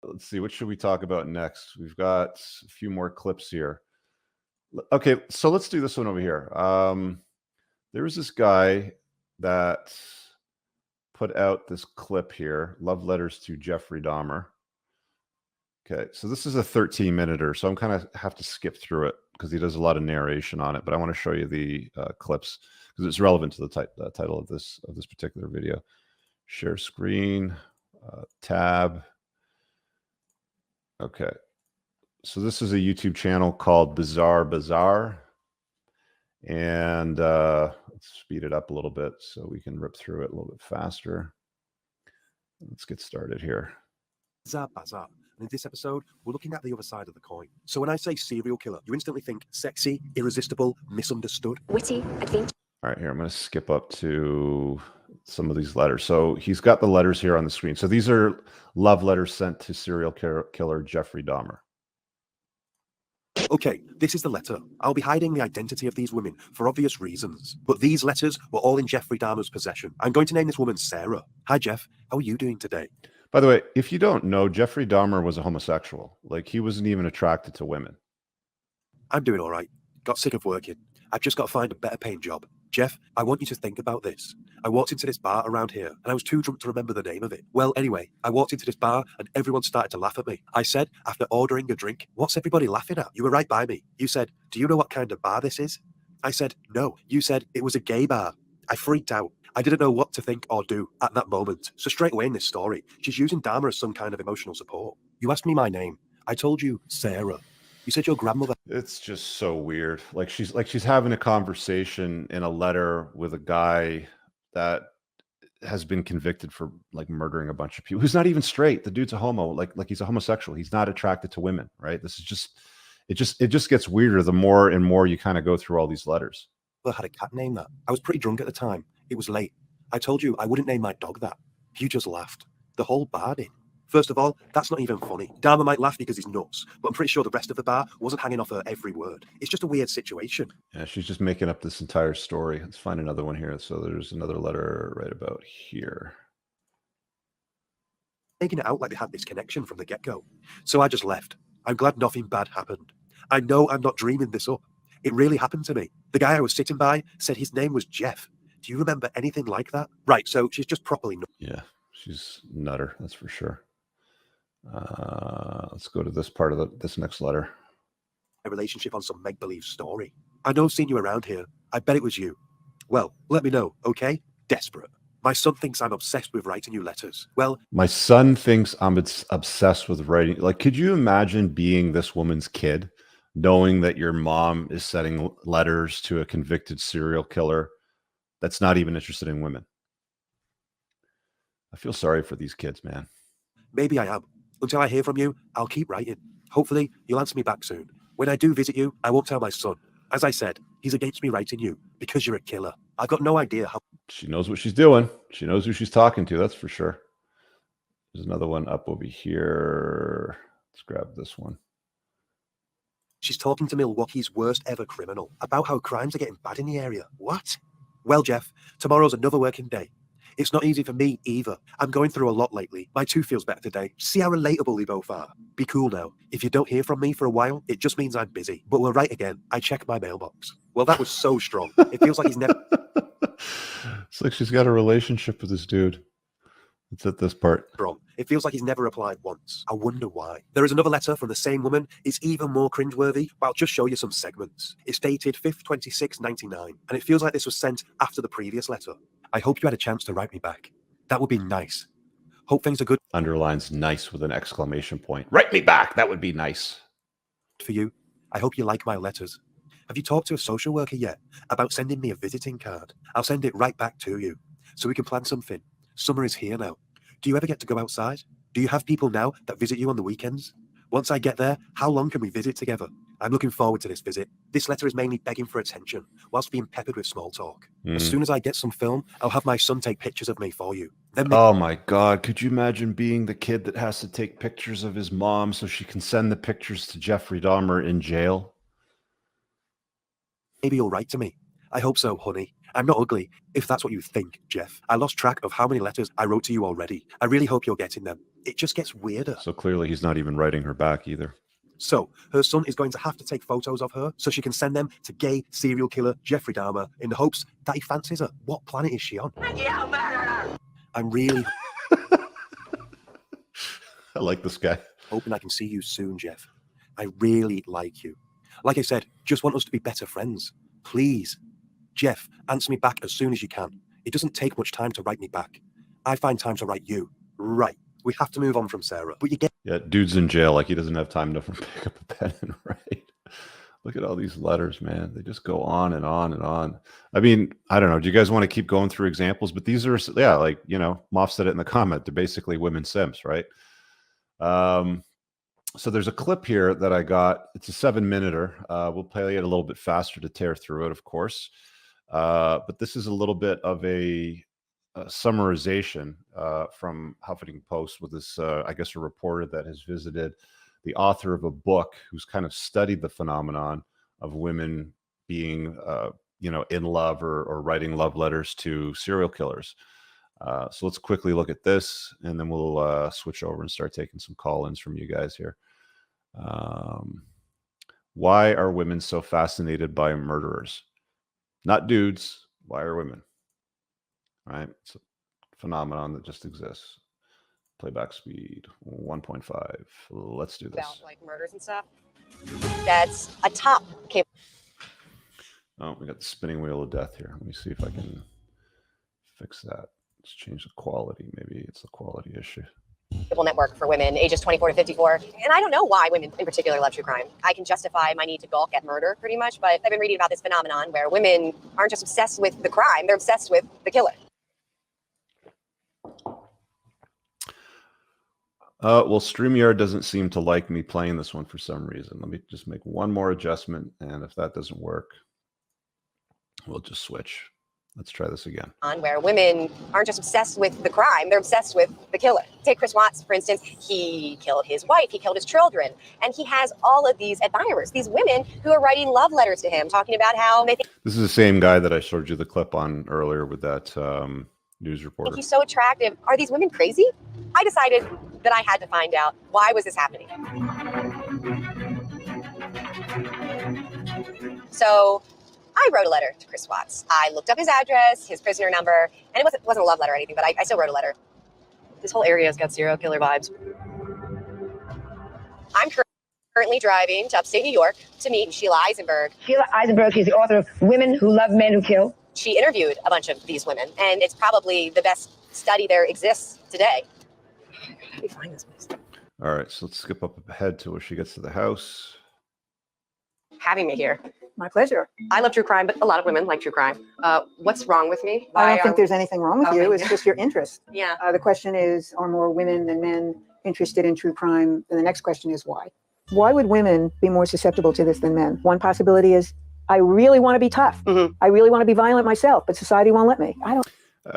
Let's see, what should we talk about next? We've got a few more clips here. Okay, so let's do this one over here. There was this guy that put out this clip here, Love Letters to Jeffrey Dahmer. Okay, so this is a 13-minuter, so I'm kind of have to skip through it because he does a lot of narration on it, but I want to show you the clips because it's relevant to the title of this particular video. Share screen, tab. Okay, so this is a YouTube channel called Bizarre Bazaar, and let's speed it up a little bit so we can rip through it a little bit faster. Let's get started here. Bizarre Bazaar. And in this episode, we're looking at the other side of the coin. So when I say serial killer, you instantly think sexy, irresistible, misunderstood. Witty, adventure. All right, here, I'm going to skip up to some of these letters. So he's got the letters here on the screen. So these are love letters sent to serial killer Jeffrey Dahmer. Okay, this is the letter. I'll be hiding the identity of these women for obvious reasons. But these letters were all in Jeffrey Dahmer's possession. I'm going to name this woman Sarah. Hi, Jeff. How are you doing today? By the way, if you don't know, Jeffrey Dahmer was a homosexual. Like, he wasn't even attracted to women. I'm doing all right. Got sick of working. I've just got to find a better paying job. Jeff, I want you to think about this. I walked into this bar around here and I was too drunk to remember the name of it. Well, anyway, I walked into this bar and everyone started to laugh at me. I said, after ordering a drink, "What's everybody laughing at?" You were right by me. You said, "Do you know what kind of bar this is?" I said, "No." You said, "It was a gay bar." I freaked out. I didn't know what to think or do at that moment. So straight away in this story, she's using Dahmer as some kind of emotional support. You asked me my name. I told you Sarah. You said your grandmother. It's just so weird. Like she's having a conversation in a letter with a guy that has been convicted for like murdering a bunch of people. Who's not even straight. The dude's a homo. Like he's a homosexual. He's not attracted to women, right? This is just it just gets weirder the more and more you kind of go through all these letters. I had a cat named that. I was pretty drunk at the time. It was late. I told you I wouldn't name my dog that. You just laughed. The whole bar did. First of all, that's not even funny. Dahmer might laugh because he's nuts, but I'm pretty sure the rest of the bar wasn't hanging off her every word. It's just a weird situation. Yeah, she's just making up this entire story. Let's find another one here. So there's another letter right about here. Making it out like they had this connection from the get-go. So I just left. I'm glad nothing bad happened. I know I'm not dreaming this up. It really happened to me. The guy I was sitting by said his name was Jeff. Do you remember anything like that? Right, so she's just properly nuts. Yeah, she's nutter, that's for sure. Let's go to this part of this next letter. A relationship on some make-believe story. I know I've seen you around here. I bet it was you. Well, let me know, okay? Desperate. My son thinks I'm obsessed with writing you letters. Well, my son thinks I'm obsessed with writing. Like, could you imagine being this woman's kid, knowing that your mom is sending letters to a convicted serial killer that's not even interested in women? I feel sorry for these kids, man. Maybe I am. Until I hear from you, I'll keep writing. Hopefully, you'll answer me back soon. When I do visit you, I won't tell my son. As I said, he's against me writing you because you're a killer. I've got no idea how. She knows what she's doing. She knows who she's talking to, that's for sure. There's another one up over here. Let's grab this one. She's talking to Milwaukee's worst ever criminal about how crimes are getting bad in the area. What? Well, Jeff, tomorrow's another working day. It's not easy for me either. I'm going through a lot lately. My tooth feels better today. See how relatable we both are. Be cool now. If you don't hear from me for a while, it just means I'm busy. But we're right again. I check my mailbox. Well, that was so strong. It feels like he's never... It's like she's got a relationship with this dude. It's at this part. Wrong. It feels like he's never replied once. I wonder why. There is another letter from the same woman. It's even more cringeworthy, but I'll just show you some segments. It's dated 5/26/99, and it feels like this was sent after the previous letter. I hope you had a chance to write me back. That would be nice. Hope things are good. Underlines nice with an exclamation point. Write me back. That would be nice. For you. I hope you like my letters. Have you talked to a social worker yet about sending me a visiting card? I'll send it right back to you so we can plan something. Summer is here now. Do you ever get to go outside? Do you have people now that visit you on the weekends? Once I get there, how long can we visit together? I'm looking forward to this visit. This letter is mainly begging for attention, whilst being peppered with small talk. As soon as I get some film, I'll have my son take pictures of me for you. Then oh my God, could you imagine being the kid that has to take pictures of his mom so she can send the pictures to Jeffrey Dahmer in jail? Maybe you'll write to me. I hope so, honey. I'm not ugly, if that's what you think, Jeff. I lost track of how many letters I wrote to you already. I really hope you're getting them. it just gets weirder. So clearly he's not even writing her back either. So her son is going to have to take photos of her so she can send them to gay serial killer Jeffrey Dahmer in the hopes that he fancies her. What planet is she on? I'm really I like this guy. hoping I can see you soon, Jeff. I really like you. Like I said, just want us to be better friends. Please. Jeff, answer me back as soon as you can. It doesn't take much time to write me back. I find time to write you. Right. We have to move on from Sarah. But you get... Yeah, dude's in jail. Like he doesn't have time to pick up a pen and write. Look at all these letters, man. They just go on and on and on. I mean, I don't know. Do you guys want to keep going through examples? But these are, yeah, like, you know, Moff said it in the comment. They're basically women simps, right? So there's a clip here that I got. It's a 7-minuter. We'll play it a little bit faster to tear through it, of course. But this is a little bit of a summarization from Huffington Post with this, I guess, a reporter that has visited the author of a book who's kind of studied the phenomenon of women being, you know, in love or writing love letters to serial killers. So let's quickly look at this, and then we'll switch over and start taking some call-ins from you guys here. Why are women so fascinated by murderers? Not dudes. Why are women? All right. It's a phenomenon that just exists. Playback speed 1.5. Let's do this. About like murders and stuff. That's a top cable. Oh, we got the spinning wheel of death here. Let me see if I can fix that. Let's change the quality. Maybe it's a quality issue. Cable network for women ages 24 to 54. And I don't know why women in particular love true crime. I can justify my need to balk at murder pretty much, but I've been reading about this phenomenon where women aren't just obsessed with the crime, they're obsessed with the killer. Well, StreamYard doesn't seem to like me playing this one for some reason. Let me just make one more adjustment, and if that doesn't work, we'll just switch. Let's try this again. On where women aren't just obsessed with the crime, they're obsessed with the killer. Take Chris Watts, for instance. He killed his wife, he killed his children, and he has all of these admirers, these women who are writing love letters to him, talking about how they think This is the same guy that I showed you the clip on earlier with that news reporter. he's so attractive. Are these women crazy? I decided that I had to find out, why was this happening? So I wrote a letter to Chris Watts. I looked up his address, his prisoner number, and it wasn't a love letter or anything, but I still wrote a letter. This whole area has got serial killer vibes. I'm currently driving to upstate New York to meet Sheila Eisenberg. Sheila Eisenberg is the author of Women Who Love Men Who Kill. She interviewed a bunch of these women, and it's probably the best study there exists today. How do you find this place? All right, so let's skip up ahead to where she gets to the house. Having me here. My pleasure. I love true crime, but a lot of women like true crime. What's wrong with me? I don't think there's anything wrong with you. Okay. It's just your interest. Yeah. The question is, are more women than men interested in true crime? And the next question is why? Why would women be more susceptible to this than men? One possibility is, I really want to be tough. I really want to be violent myself, but society won't let me. I don't.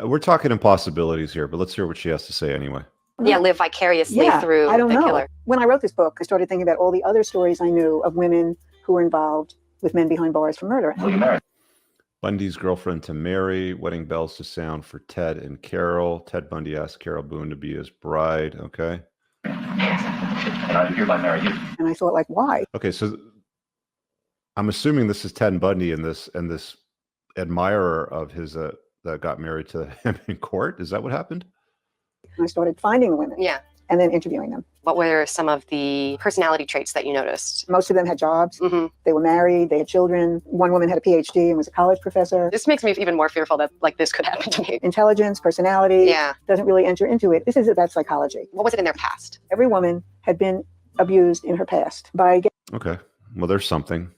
We're talking impossibilities here, but let's hear what she has to say anyway. Yeah, live vicariously through I don't the know. killer. When I wrote this book, I started thinking about all the other stories I knew of women who were involved with men behind bars for murder. Bundy's girlfriend to marry, wedding bells to sound for Ted and Carol. Ted Bundy asked Carol Boone to be his bride. Okay. Yes, and I hereby marry you. And I thought, like, why? Okay, so I'm assuming this is Ted Bundy and this admirer of his that got married to him in court. Is that what happened? And I started finding the women Yeah. and then interviewing them. What were some of the personality traits that you noticed? Most of them had jobs. They were married. They had children. One woman had a PhD and was a college professor. This makes me even more fearful that like this could happen to me. Intelligence, personality, Yeah. doesn't really enter into it. This is about psychology. What was it in their past? Every woman had been abused in her past by Okay. Well, there's something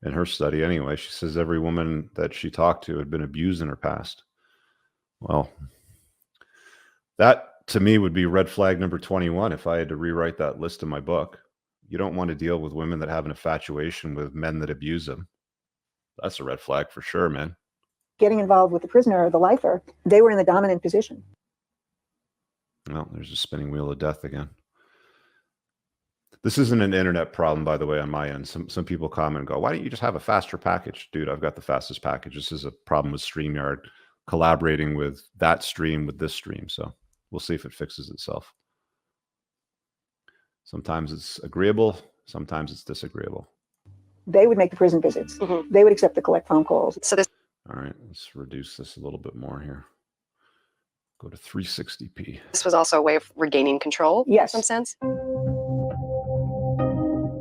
in her study anyway. She says every woman that she talked to had been abused in her past. Well, that to me would be red flag number 21 if I had to rewrite that list in my book. You don't want to deal with women that have an infatuation with men that abuse them. That's a red flag for sure, man. getting involved with the prisoner or the lifer. They were in the dominant position. Well, there's a spinning wheel of death again. This isn't an internet problem, by the way, on my end. Some people comment and go, why don't you just have a faster package? Dude, I've got the fastest package. This is a problem with StreamYard collaborating with that stream with this stream. So we'll see if it fixes itself. Sometimes it's agreeable, sometimes it's disagreeable. They would make the prison visits. They would accept the collect phone calls. So this All right, let's reduce this a little bit more here. Go to 360p. was also a way of regaining control Yes. in some sense.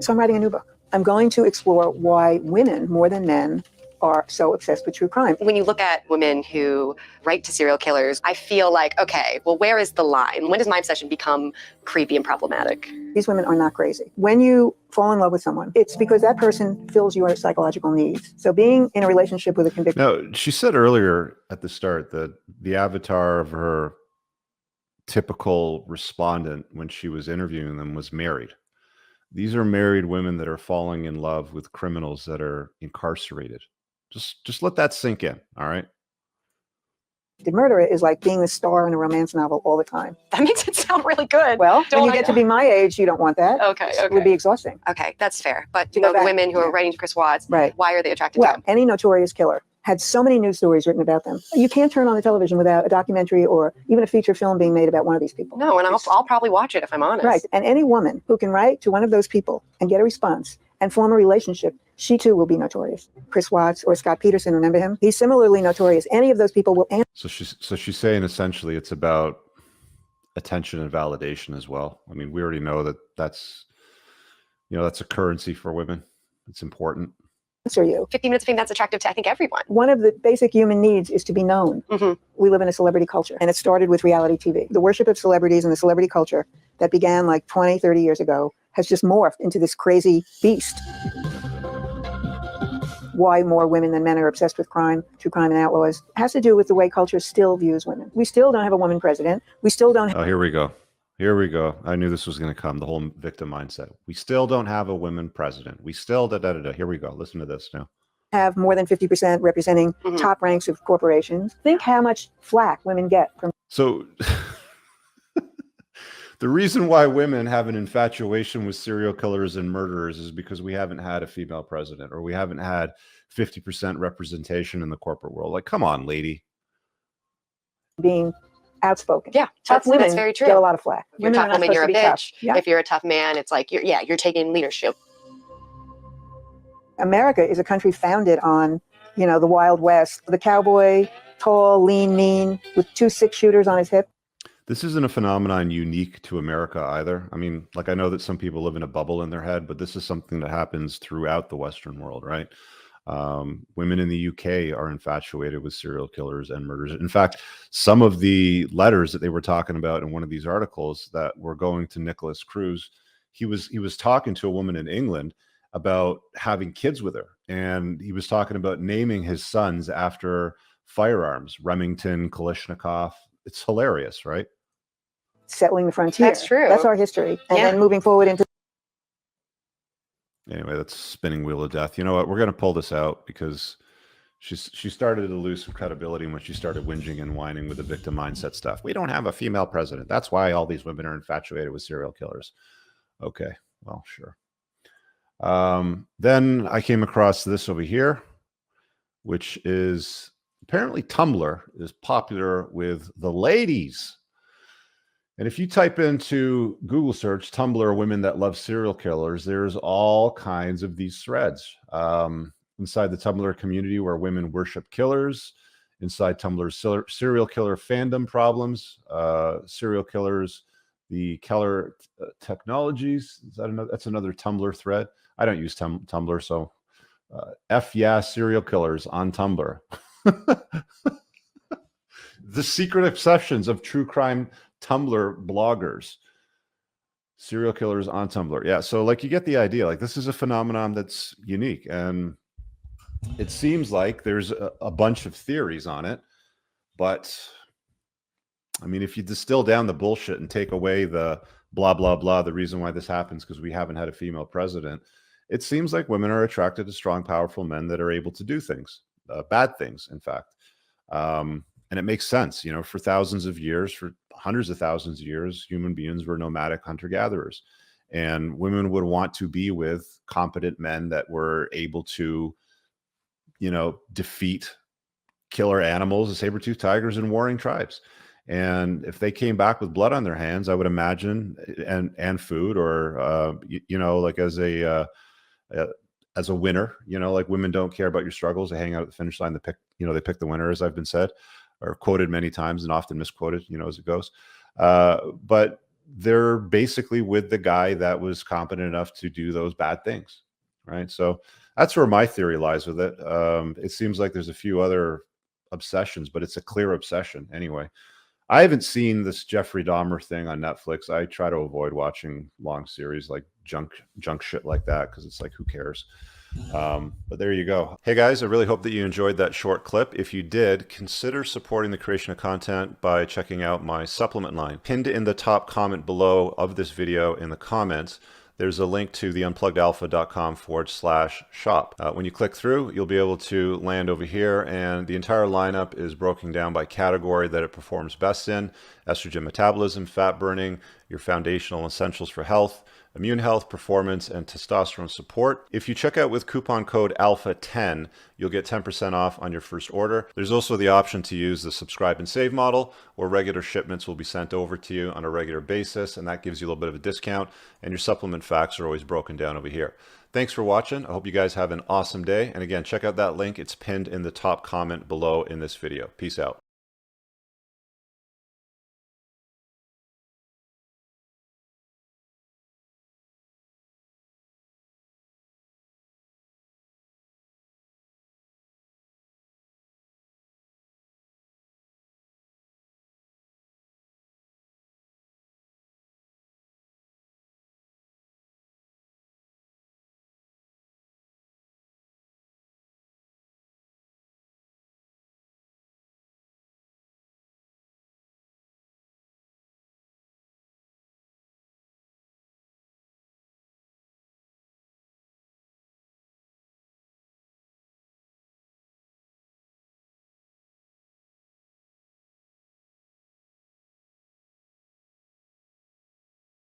So I'm writing a new book. I'm going to explore why women, more than men, are so obsessed with true crime. When you look at women who write to serial killers, I feel like, okay, well, where is the line? When does my obsession become creepy and problematic? These women are not crazy. When you fall in love with someone, it's because that person fills your psychological needs. So being in a relationship with a convicted... Now, she said earlier at the start that the avatar of her typical respondent when she was interviewing them was married. These are married women that are falling in love with criminals that are incarcerated. Just let that sink in, all right? The murderer is like being the star in a romance novel all the time. That makes it sound really good. Well, when you get to be my age, you don't want that. Okay, It would be exhausting. Okay, that's fair. But To you go know, the back, women who are yeah. writing to Chris Watts, Right. why are they attracted to Well, him? any notorious killer had so many news stories written about them. You can't turn on the television without a documentary or even a feature film being made about one of these people. No, and I'll probably watch it if I'm honest. Right. And any woman who can write to one of those people and get a response and form a relationship, she too will be notorious. Chris Watts or Scott Peterson, remember him? He's similarly notorious. Any of those people will answer. So she's saying essentially it's about attention and validation as well. I mean, we already know that that's a currency for women. It's important. You. 15 minutes of fame, that's attractive to, I think, everyone. One of the basic human needs is to be known. We live in a celebrity culture, and it started with reality TV. The worship of celebrities and the celebrity culture that began like 20, 30 years ago has just morphed into this crazy beast. Why more women than men are obsessed with crime, true crime and outlaws, has to do with the way culture still views women. We still don't have a woman president. We still don't have... Oh, here we go. Here we go. I knew this was going to come, the whole victim mindset. We still don't have a women president. We still da-da-da-da. Here we go. Listen to this now. Have more than 50% representing top ranks of corporations. Think how much flack women get from... So the reason why women have an infatuation with serial killers and murderers is because we haven't had a female president, or we haven't had 50% representation in the corporate world. Like, come on, lady. Being outspoken. Yeah, tough women that's very true. get a lot of flack. If you're a Women tough woman, you're a bitch. Yeah. If you're a tough man, it's like, you're taking leadership. America is a country founded on, the Wild West. The cowboy, tall, lean, mean, with 2 6-shooters on his hip. This isn't a phenomenon unique to America either. I mean, like, I know that some people live in a bubble in their head, but this is something that happens throughout the Western world, right? Women in the UK are infatuated with serial killers and murderers. In fact, some of the letters that they were talking about in one of these articles that were going to Nicholas Cruz, he was talking to a woman in England about having kids with her, and he was talking about naming his sons after firearms, Remington, Kalashnikov. It's hilarious, right? Settling the frontier. That's true. That's our history. And then moving forward into... Anyway, that's spinning wheel of death. You know what? We're going to pull this out because she started to lose some credibility when she started whinging and whining with the victim mindset stuff. We don't have a female president. That's why all these women are infatuated with serial killers. Okay, well, sure. Then I came across this over here, which is apparently Tumblr is popular with the ladies. And if you type into Google search Tumblr women that love serial killers, there's all kinds of these threads inside the Tumblr community where women worship killers, inside Tumblr's serial killer fandom problems, serial killers, the Keller technologies. That's another Tumblr thread. I don't use Tumblr, so F yeah, serial killers on Tumblr. The secret obsessions of true crime Tumblr bloggers. Serial killers on Tumblr. Yeah, so like you get the idea. Like this is a phenomenon that's unique. And it seems like there's a bunch of theories on it. But I mean, if you distill down the bullshit and take away the blah, blah, blah, the reason why this happens because we haven't had a female president, it seems like women are attracted to strong, powerful men that are able to do things, bad things, in fact. And it makes sense, for thousands of years, for hundreds of thousands of years, human beings were nomadic hunter-gatherers. And women would want to be with competent men that were able to, defeat killer animals, the saber-toothed tigers, and warring tribes. And if they came back with blood on their hands, I would imagine, and food, or you know, like as a winner, you know, like women don't care about your struggles. They hang out at the finish line. They pick, you know, they pick the winner, as I've been said or quoted many times, and often misquoted, you know, as it goes. But they're basically with the guy that was competent enough to do those bad things, right? So that's where my theory lies with it. It seems like there's a few other obsessions, but it's a clear obsession anyway. I haven't seen this Jeffrey Dahmer thing on Netflix. I try to avoid watching long series like junk shit like that, because it's like, who cares? But there you go. Hey guys, I really hope that you enjoyed that short clip. If you did, consider supporting the creation of content by checking out my supplement line. Pinned in the top comment below of this video in the comments, there's a link to the unpluggedalpha.com/shop. When you click through, you'll be able to land over here, and the entire lineup is broken down by category that it performs best in: estrogen metabolism, fat burning, your foundational essentials for health, immune health, performance, and testosterone support. If you check out with coupon code ALPHA10, you'll get 10% off on your first order. There's also the option to use the subscribe and save model, where regular shipments will be sent over to you on a regular basis, and that gives you a little bit of a discount, and your supplement facts are always broken down over here. Thanks for watching. I hope you guys have an awesome day. And again, check out that link. It's pinned in the top comment below in this video. Peace out.